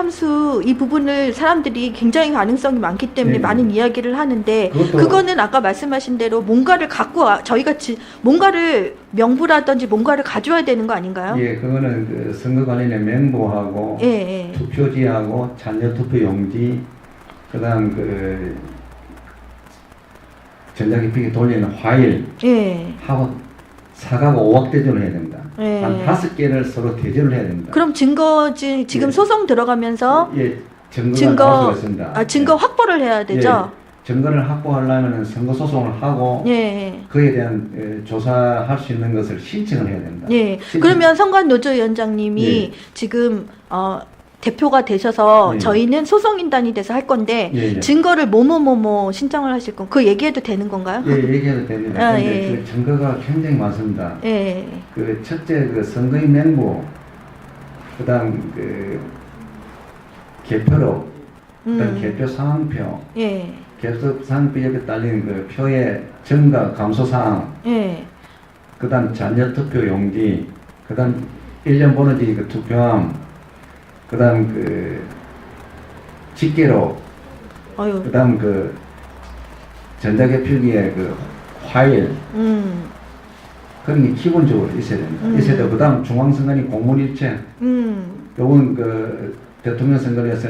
함수 이 부분을 사람들이 굉장히 가능성이 많기 때문에 네. 많은 이야기를 하는데 그것도- 그거는 아까 말씀하신 대로 뭔가를 갖고 저희가 뭔가를 명부라든지 뭔가를 가져와야 되는 거 아닌가요? 예, 그거는 그 선거 관련의 명부하고 예, 예. 투표지하고 잔여 투표용지, 그다음 그 전자기표기 돌리는 화일 예. 하고 사과하고 오각 대조를 해야 됩니다. 예. 한 5개를 서로 대조를 해야 됩니다. 그럼 증거지 지금 예. 소송 들어가면서 예, 증거가 증거 나올 수가 있습니다. 증거 확보를 해야 되죠. 증거를 확보하려면 선거 소송을 하고 예. 그에 대한 조사할 수 있는 것을 신청을 해야 됩니다. 예. 신청- 그러면 선관노조위원장님이 예. 지금 대표가 되셔서 예. 저희는 소송인단이 돼서 할 건데 예, 예. 증거를 뭐뭐뭐뭐 신청을 하실 건 그 얘기해도 되는 건가요? 예, 얘기해도 됩니다. 아, 근데 예. 그 증거가 굉장히 많습니다. 예. 그 첫째 그 선거인 명부, 그다음 그 개표록, 그다음 개표 상황표, 예. 개표 상황표 옆에 딸린 그 표의 증가 감소 사항, 예. 그다음 잔여 투표 용지, 그다음 1년 보너지 그 투표함, 그다음 그 집계록, 어유. 그다음 그 전자개표기의 그 파일, 그런 게 기본적으로 있어야 됩니다. 있어야 되고, 그다음 중앙선관위 공문일체, 요건 그 대통령 선거에서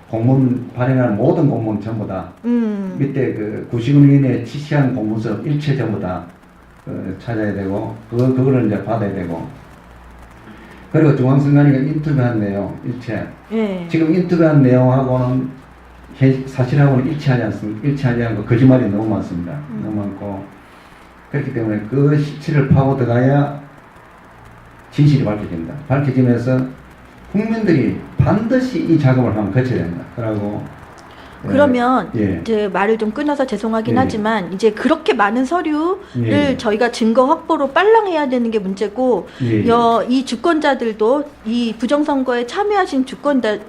공문 발행하는 모든 공문 전부 다 밑에 그 구시군위원회 지시한 공문서 일체 전부 다 찾아야 되고, 그거를 이제 받아야 되고, 그리고 중앙선관위가 인터뷰한 내용 일체, 예. 지금 인터뷰한 내용하고는 사실하고는 일치하지 않습니다. 일치하지 않고 거짓말이 너무 많습니다. 너무 많고, 그렇기 때문에 그 실체를 파고 들어가야 진실이 밝혀집니다. 밝혀지면서 국민들이 반드시 이 작업을 한번 거쳐야 됩니다. 그러고 그러면 예. 이제 말을 좀 끊어서 죄송하긴 예. 하지만 이제 그렇게 많은 서류를 예. 저희가 증거 확보로 빨랑해야 되는 게 문제고 예. 이 주권자들도 이 부정선거에 참여하신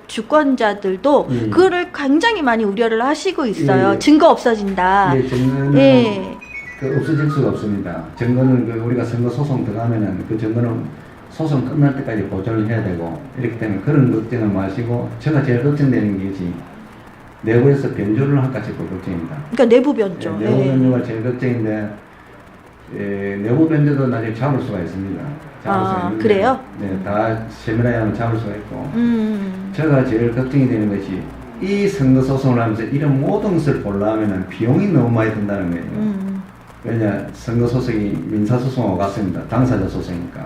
주권자들도 예. 그거를 굉장히 많이 우려를 하시고 있어요. 예. 증거 없어진다. 예, 증거는 예. 그 없어질 수가 없습니다. 증거는 그 우리가 선거 소송 들어가면은 그 증거는 소송 끝날 때까지 보존을 해야 되고, 이렇기 때문에 그런 걱정을 마시고, 제가 제일 걱정되는 것이 내부에서 변조를 할까 싶어 걱정입니다. 그러니까 내부 변조. 예, 내부 예. 변조가 제일 걱정인데, 내부 변조도 나중에 잡을 수가 있습니다. 잡을 수가 있는데, 그래요? 네, 다 세밀하게 하면 잡을 수가 있고, 제가 제일 걱정이 되는 것이 이 선거 소송을 하면서 이런 모든 것을 보려면 비용이 너무 많이 든다는 거예요. 왜냐, 선거 소송이 민사 소송하고 같습니다. 당사자 소송이니까.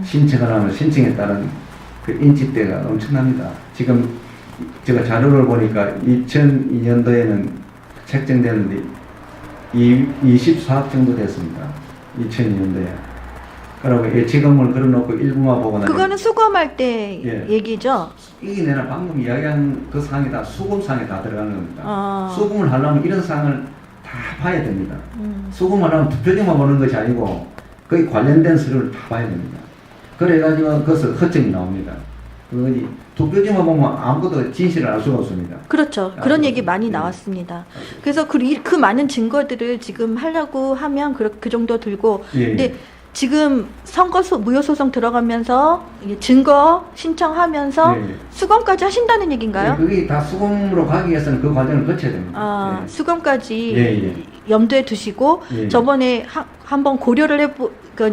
신청을 하면 신청에 따른 그 인지대가 엄청납니다. 지금 제가 자료를 보니까 2002년도에는 책정되는데 24억 정도 됐습니다. 2002년도에. 그리고 예치금을 걸어놓고 일부만 보고 나면 그거는 수검할 때 예. 얘기죠. 이게 내가 방금 이야기한 그 사항이 다 수금상에 다 들어가는 겁니다. 수금 수금을 하려면 이런 사항을 다 봐야 됩니다. 수금을 하려면 투표지만 보는 것이 아니고 거기 관련된 서류를 다 봐야 됩니다. 그래가지고 그것을 허점이 나옵니다. 그거지 투표지만 보면 아무것도 진실을 알 수가 없습니다. 그렇죠. 그런 얘기 많이 나왔습니다. 그래서 그 많은 증거들을 지금 하려고 하면 그 정도 들고, 예, 근데 지금 무효소송 들어가면서 이게 증거 신청하면서 예, 예. 수검까지 하신다는 얘기인가요? 그게 다 수금으로 가기 위해서는 그 과정을 거쳐야 됩니다. 예. 수검까지 예, 예. 염두에 두시고 예. 저번에 한번 고려를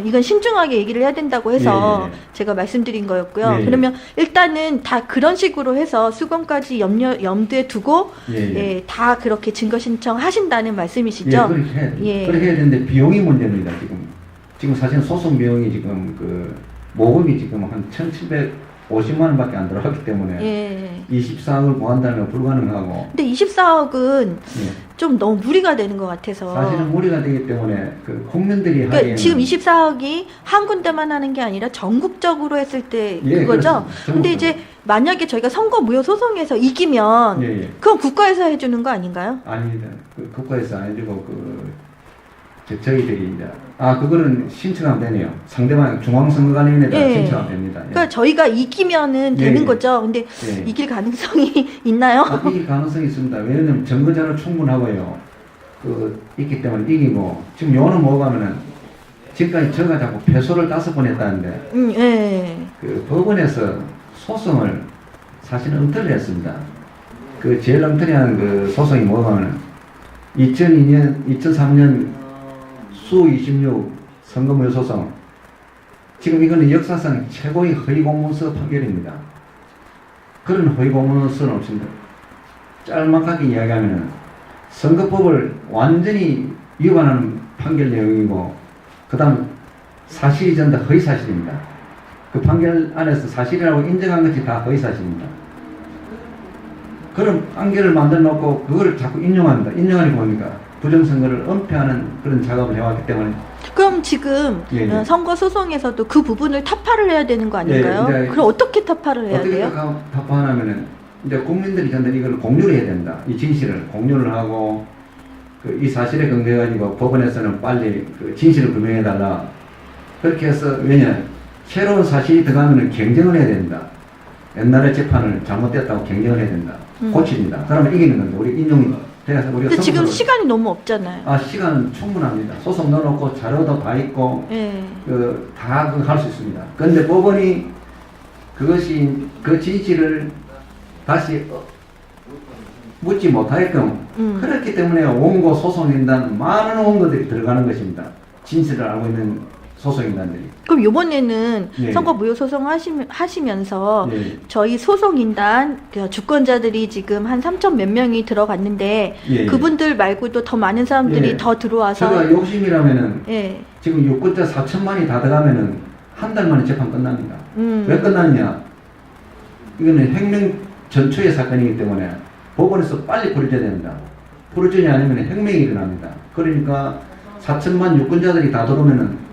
이건 신중하게 얘기를 해야 된다고 해서 예, 예. 제가 말씀드린 거였고요. 예, 예. 그러면 일단은 다 그런 식으로 해서 수검까지 염두에 두고 예, 예. 예, 다 그렇게 증거 신청하신다는 예, 말씀이시죠? 그렇게 해야 됩니다. 예. 그렇게 해야 되는데 비용이 문제입니다. 지금 사실 소송 비용이 지금 그 모금이 지금 한 1,750만 원밖에 안 들어갔기 때문에 예. 24억을 구한다면 불가능하고, 근데 24억은 예. 좀 너무 무리가 되는 것 같아서. 사실은 무리가 되기 때문에 그 국민들이 그러니까 하기에는 지금 24억이 한 군데만 하는 게 아니라 전국적으로 했을 때 예, 그거죠. 그렇습니다. 근데 이제 만약에 저희가 선거 무효 소송에서 이기면 예, 예. 그건 국가에서 해주는 거 아닌가요? 아닙니다. 그 국가에서 안 해주고 저희들이 이제 그거는 신청하면 되네요. 상대방 중앙선거관리위원회에다 예. 신청하면 됩니다. 예. 그러니까 저희가 이기면은 예, 되는 예. 거죠. 근데 예. 이길 가능성이 있나요? 이길 가능성이 있습니다. 왜냐하면 증거자료 충분하고요. 있기 때문에 이기고, 지금 요는 뭐가 하면은 지금까지 제가 자꾸 패소를 5번 했다는데 예. 그 법원에서 소송을 사실은 엉터리를 했습니다. 그 제일 엉터리한 그 소송이 뭐냐면 2003년 수26 선거무효 소송. 지금 이거는 역사상 최고의 허위공문서 판결입니다. 그런 허위공문서는 없습니다. 짤막하게 이야기하면은 선거법을 완전히 위반하는 판결 내용이고, 그 다음 사실이 전부 다 허위사실입니다. 그 판결 안에서 사실이라고 인정한 것이 다 허위사실입니다. 그런 판결을 만들어 놓고 그걸 자꾸 인용합니다. 인용하니 뭡니까? 부정선거를 은폐하는 그런 작업을 해왔기 때문에. 그럼 지금 예. 선거 소송에서도 그 부분을 타파를 해야 되는 거 아닌가요? 예, 그럼 어떻게 타파를 해야 어떻게 돼요? 타파하냐면은 이제 국민들이 전부 이걸 공유를 해야 된다. 이 진실을 공유를 하고 이 사실에 근거해가지고 법원에서는 빨리 그 진실을 규명해달라. 그렇게 해서 왜냐? 새로운 사실이 들어가면 경쟁을 해야 된다. 옛날에 재판을 잘못됐다고 경쟁을 해야 된다. 고칩니다. 그러면 이기는 건데 우리 인용이 돼서 우리가. 근데 지금 시간이 너무 없잖아요. 시간은 충분합니다. 소송 넣어놓고 자료도 다 있고 예. 다 할 수 있습니다. 그런데 법원이 그것이 그 진실을 다시 묻지 못하게끔 그렇기 때문에 원고 소송인단 많은 원고들이 들어가는 것입니다. 진실을 알고 있는 소송인단들이. 그럼 이번에는 예. 선거 무효 소송 하시면서 예. 저희 소송인단 그 주권자들이 지금 한 3천 몇 명이 들어갔는데 예. 그분들 말고도 더 많은 사람들이 예. 더 들어와서. 제가 욕심이라면은 예. 지금 유권자 4천만이 다 들어가면은 한 달 만에 재판 끝납니다. 왜 끝났냐? 이거는 혁명 전초의 사건이기 때문에 법원에서 빨리 풀어줘야 됩니다. 풀어주지 않으면 혁명이 일어납니다. 그러니까 4천만 유권자들이 다 들어오면은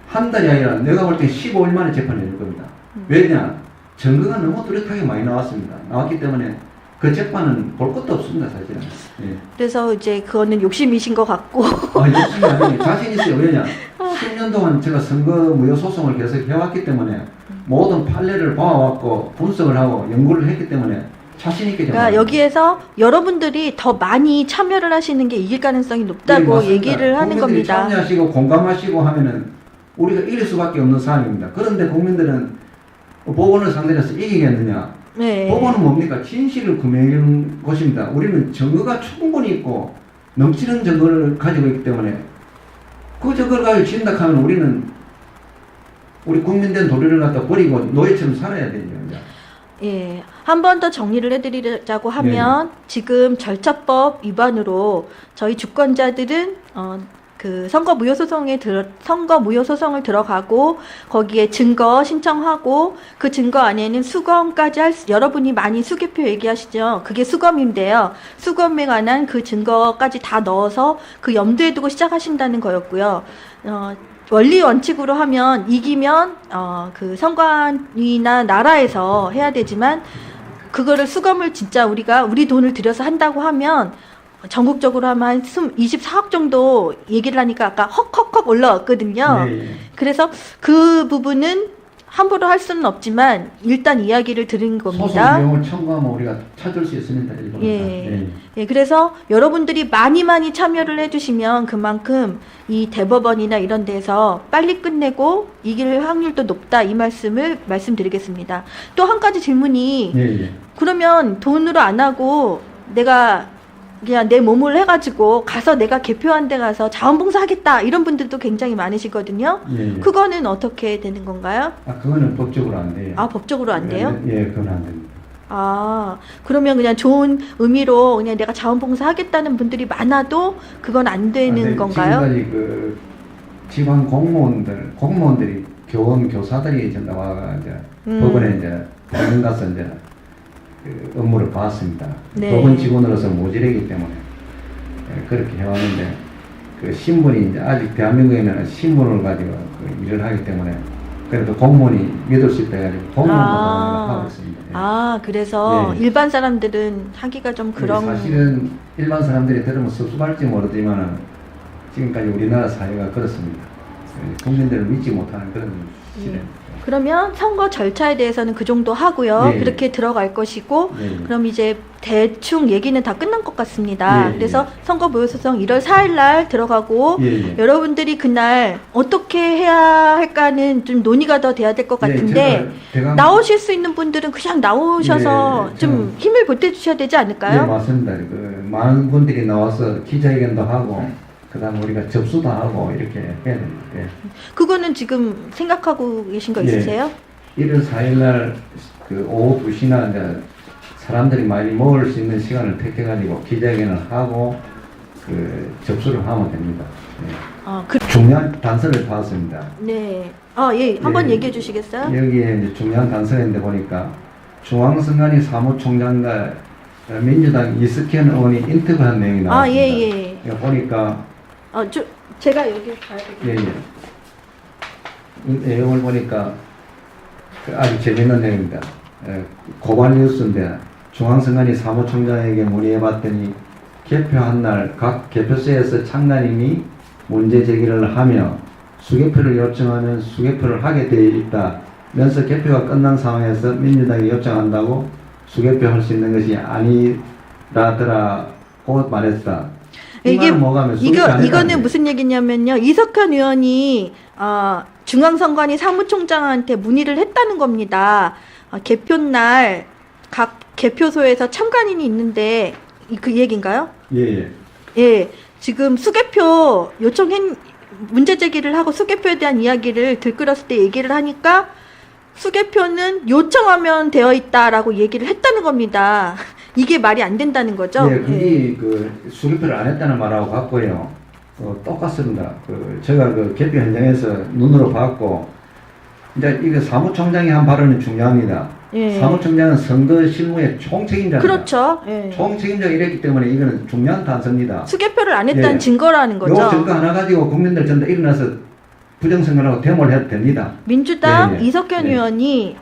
한 달이 아니라 내가 볼 때 15일 만에 재판을 열 겁니다. 왜냐? 증거가 너무 뚜렷하게 많이 나왔습니다. 나왔기 때문에 그 재판은 볼 것도 없습니다, 사실은. 예. 그래서 이제 그거는 욕심이신 것 같고. 욕심이 아니에요. 자신 있어요. 왜냐? 10년 동안 제가 선거 무효 소송을 계속 해왔기 때문에 모든 판례를 봐왔고 분석을 하고 연구를 했기 때문에 자신 있게. 그러니까 여기에서 여러분들이 더 많이 참여를 하시는 게 이길 가능성이 높다고 네, 얘기를 하는 겁니다. 참여하시고 공감하시고 하면은 우리가 이길 수밖에 없는 상황입니다. 그런데 국민들은 법원을 상대로 해서 이기겠느냐? 네. 법원은 뭡니까? 진실을 규명하는 곳입니다. 우리는 증거가 충분히 있고 넘치는 증거를 가지고 있기 때문에 그 증거를 가지고 진다 하면 우리는 우리 국민된 도리를 갖다 버리고 노예처럼 살아야 되죠. 예, 한 번 더 정리를 해드리자고 하면 지금 절차법 위반으로 저희 주권자들은 그 선거 무효 소송을 들어가고 거기에 증거 신청하고 그 증거 안에는 수검까지 여러분이 많이 수개표 얘기하시죠. 그게 수검인데요. 수검에 관한 그 증거까지 다 넣어서 그 염두에 두고 시작하신다는 거였고요. 원리 원칙으로 하면 이기면 그 선관위나 나라에서 해야 되지만 그거를 수검을 진짜 우리 돈을 들여서 한다고 하면 전국적으로 하면 한 24억 정도 얘기를 하니까 아까 헉헉헉 올라왔거든요. 네. 그래서 그 부분은 함부로 할 수는 없지만 일단 이야기를 드린 겁니다. 소송 내용을 첨부하면 우리가 찾을 수 있습니다. 예. 예, 그래서 여러분들이 많이 참여를 해주시면 그만큼 이 대법원이나 이런 데서 빨리 끝내고 이길 확률도 높다, 이 말씀드리겠습니다. 또 한 가지 질문이, 예. 그러면 돈으로 안 하고 내가 그냥 내 몸을 해가지고 가서 내가 개표한 데 가서 자원봉사 하겠다, 이런 분들도 굉장히 많으시거든요. 예. 그거는 어떻게 되는 건가요? 그거는 법적으로 안 돼요. 법적으로 안 돼요? 예, 그건 안 됩니다. 그러면 그냥 좋은 의미로 그냥 내가 자원봉사 하겠다는 분들이 많아도 그건 안 되는 건가요? 지금까지 그 지방 공무원들이 교사들이 이제 나와 이제 법원에 이제 방문 가서 이제 그 업무를 봤습니다. 네. 법원 직원으로서 모질이기 때문에 그렇게 해왔는데 그 신분이 이제 아직 대한민국에는 신분을 가지고 그 일을 하기 때문에 그래도 공무원이 믿을 수 있다 해가지고 공무원도 하고 있습니다. 예. 그래서 예. 일반 사람들은 하기가 좀 그런. 사실은 일반 사람들이 들으면 섭섭할지 모르지만 지금까지 우리나라 사회가 그렇습니다. 국민들을 믿지 못하는 그런 실행. 그러면 선거 절차에 대해서는 그 정도 하고요. 예. 그렇게 들어갈 것이고, 예. 그럼 이제 대충 얘기는 다 끝난 것 같습니다. 예. 그래서 선거 무효소송 1월 4일 날 들어가고, 예. 여러분들이 그날 어떻게 해야 할까는 좀 논의가 더 돼야 될 것 같은데, 나오실 수 있는 분들은 그냥 나오셔서 예, 좀 힘을 보태주셔야 되지 않을까요? 네, 맞습니다. 많은 분들이 나와서 기자회견도 하고, 그 다음에 우리가 접수도 하고, 이렇게 해야 됩니다. 예. 그거는 지금 생각하고 계신 거 예. 있으세요? 1월 4일날 오후 2시나 이제 사람들이 많이 모을 수 있는 시간을 택해가지고 기자회견을 하고 접수를 하면 됩니다. 예. 중요한 단서를 받았습니다. 네. 예. 한번 얘기해 주시겠어요? 여기에 이제 중요한 단서인데 보니까 중앙선관위 사무총장과 민주당 이석현 의원이 인터뷰한 내용이 나왔습니다. 예. 보니까 제가 여기 봐야 되겠네요. 이 내용을 보니까 아주 재밌는 내용입니다. 고발 뉴스인데 중앙선관위 사무총장에게 문의해봤더니 개표한 날 각 개표소에서 창단인이 문제 제기를 하며 수개표를 요청하면 수개표를 하게 되어 있다면서 개표가 끝난 상황에서 민주당이 요청한다고 수개표 할 수 있는 것이 아니라더라고 말했다. 이거는 무슨 얘기냐면요. 이석현 의원이 중앙선관위 사무총장한테 문의를 했다는 겁니다. 개표날 각 개표소에서 참관인이 있는데 그 얘기인가요? 예. 예. 지금 수개표 문제 제기를 하고 수개표에 대한 이야기를 들끓었을 때 얘기를 하니까 수개표는 요청하면 되어 있다라고 얘기를 했다는 겁니다. 이게 말이 안 된다는 거죠? 예, 그게 수개표를 안 했다는 말하고 같고요. 똑같습니다. 제가 개표 현장에서 눈으로 봤고, 이제 이거 사무총장이 한 발언은 중요합니다. 예. 사무총장은 선거 실무의 총책임자입니다. 그렇죠. 예. 총책임자가 이랬기 때문에 이거는 중요한 단서입니다. 수개표를 안 했다는 예. 증거라는 거죠. 요 증거 하나 가지고 국민들 전부 일어나서 부정선거라고 데모를 해도 됩니다. 민주당 예. 이석현 의원이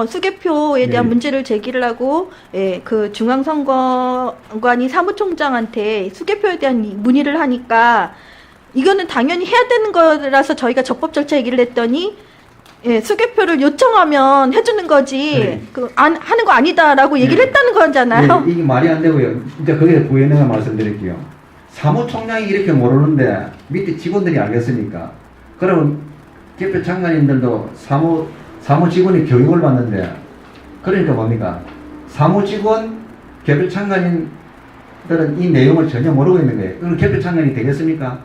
수개표에 대한 문제를 제기를 하고 그 중앙선거관위 사무총장한테 수개표에 대한 문의를 하니까 이거는 당연히 해야 되는 거라서 저희가 적법 절차 얘기를 했더니 수개표를 요청하면 해주는 거지 하는 거 아니다라고 얘기를 했다는 거잖아요. 이게 말이 안 되고요. 이제 거기에 부연해서 말씀드릴게요. 사무총장이 이렇게 모르는데 밑에 직원들이 알겠습니까? 그러면 개표 장관님들도 사무직원이 교육을 받는데, 그러니까 뭡니까? 사무직원, 개표 참관인들은 이 내용을 전혀 모르고 있는 거예요. 그럼 개표 참관이 되겠습니까?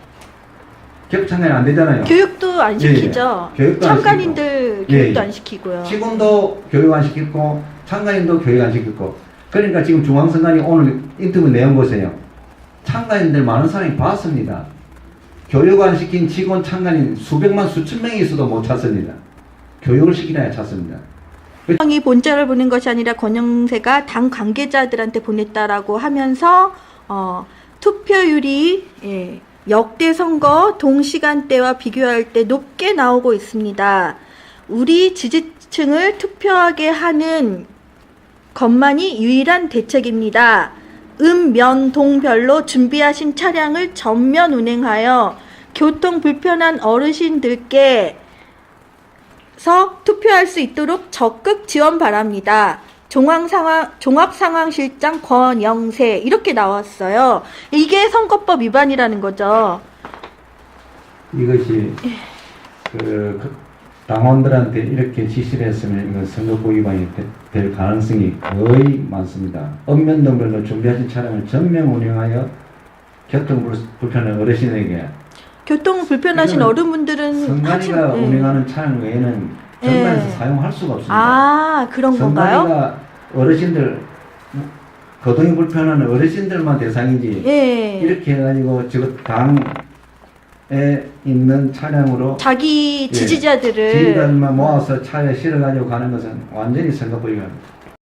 개표 참관이 안 되잖아요. 교육도 안 시키죠. 교육도 참관인들 교육도 안 시키고요. 직원도 교육 안 시키고, 참관인도 교육 안 시키고. 그러니까 지금 중앙선관위 오늘 인터뷰 내용 보세요. 참관인들 많은 사람이 봤습니다. 교육 안 시킨 직원 참관인 수백만 수천 명이 있어도 못 찾습니다. 교육을 시키나야 찾습니다. 이 본자를 보낸 것이 아니라 권영세가 당 관계자들한테 보냈다라고 하면서 투표율이 역대 선거 동시간대와 비교할 때 높게 나오고 있습니다. 우리 지지층을 투표하게 하는 것만이 유일한 대책입니다. 면-동별로 준비하신 차량을 전면 운행하여 교통 불편한 어르신들께 투표할 수 있도록 적극 지원 바랍니다. 종합상황실장 권영세 이렇게 나왔어요. 이게 선거법 위반이라는 거죠. 이것이 당원들한테 이렇게 지시를 했으면 이건 선거법 위반이 될 가능성이 거의 많습니다. 읍면동별로 준비하신 차량을 전면 운행하여 교통 불편한 어르신에게, 교통 불편하신 어른분들은 선관위가 운행하는 차량 외에는 전반에서 사용할 수가 없습니다. 그런 건가요? 선관위가 어르신들, 거동이 불편한 어르신들만 대상이지, 이렇게 해가지고 당에 있는 차량으로 자기 지지자들을 지지자들만 모아서 차에 실어가지고 가는 것은 완전히 선거법 위반입니다.